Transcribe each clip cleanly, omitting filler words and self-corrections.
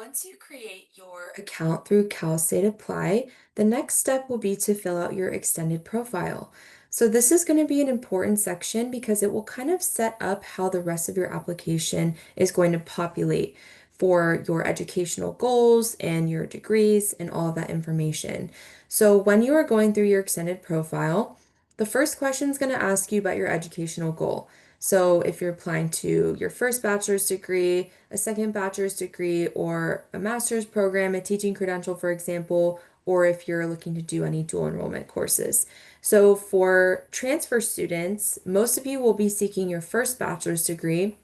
Once you create your account through CalState Apply, the next step will be to fill out your extended profile. So this is going to be an important section because it will kind of set up how the rest of your application is going to populate for your educational goals and your degrees and all of that information. So when you are going through your extended profile, the first question is going to ask you about your educational goal. So if you're applying to your first bachelor's degree, a second bachelor's degree, or a master's program, a teaching credential, for example, or if you're looking to do any dual enrollment courses. So for transfer students, most of you will be seeking your first bachelor's degree.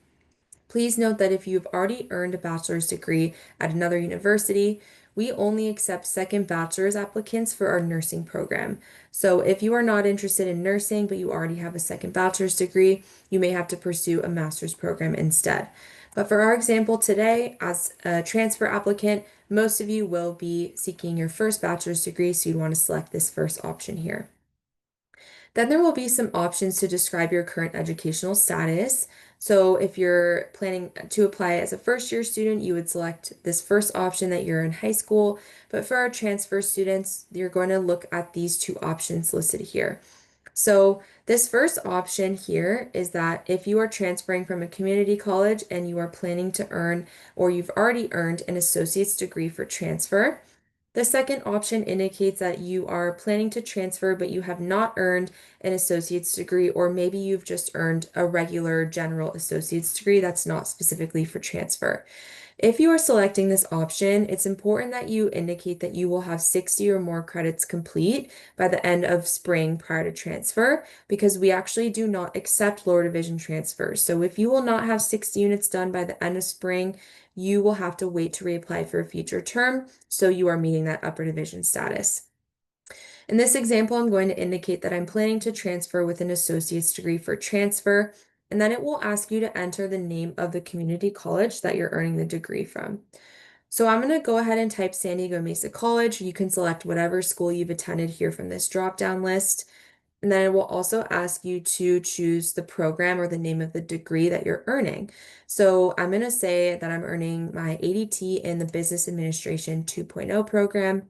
Please note that if you've already earned a bachelor's degree at another university, we only accept second bachelor's applicants for our nursing program. So if you are not interested in nursing, but you already have a second bachelor's degree, you may have to pursue a master's program instead. But for our example today, as a transfer applicant, most of you will be seeking your first bachelor's degree, so you'd want to select this first option here. Then there will be some options to describe your current educational status. So if you're planning to apply as a first year student, you would select this first option that you're in high school. But for our transfer students, you're going to look at these two options listed here. So this first option here is that if you are transferring from a community college and you are planning to earn, or you've already earned an associate's degree for transfer, the second option indicates that you are planning to transfer, but you have not earned an associate's degree, or maybe you've just earned a regular general associate's degree that's not specifically for transfer. If you are selecting this option, it's important that you indicate that you will have 60 or more credits complete by the end of spring prior to transfer, because we actually do not accept lower division transfers. So if you will not have 60 units done by the end of spring, you will have to wait to reapply for a future term, so you are meeting that upper division status. In this example, I'm going to indicate that I'm planning to transfer with an associate's degree for transfer, and then it will ask you to enter the name of the community college that you're earning the degree from. So I'm going to go ahead and type San Diego Mesa College. You can select whatever school you've attended here from this drop-down list. And then it will also ask you to choose the program or the name of the degree that you're earning. So I'm going to say that I'm earning my ADT in the Business Administration 2.0 program.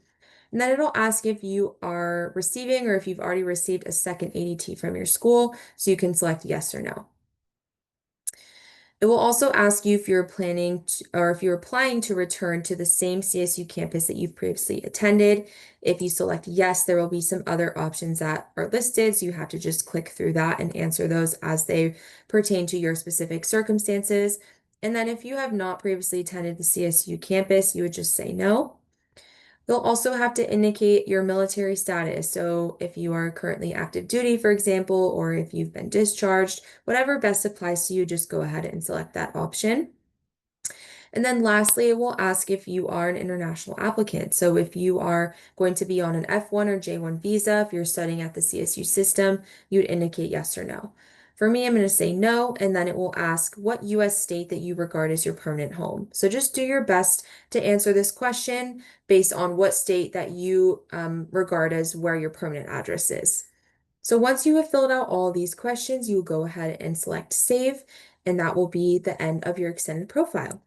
And then it'll ask if you are receiving or if you've already received a second ADT from your school. So you can select yes or no. It will also ask you if you're planning to, or if you're applying to return to the same CSU campus that you've previously attended. If you select yes, there will be some other options that are listed, so you have to just click through that and answer those as they pertain to your specific circumstances. And then if you have not previously attended the CSU campus, you would just say no. You'll also have to indicate your military status. So if you are currently active duty, for example, or if you've been discharged, whatever best applies to you, just go ahead and select that option. And then lastly, it will ask if you are an international applicant. So if you are going to be on an F1 or J1 visa, if you're studying at the CSU system, you would indicate yes or no. For me, I'm going to say no, and then it will ask what US state that you regard as your permanent home. So just do your best to answer this question based on what state that you regard as where your permanent address is. So once you have filled out all these questions, you will go ahead and select save, and that will be the end of your extended profile.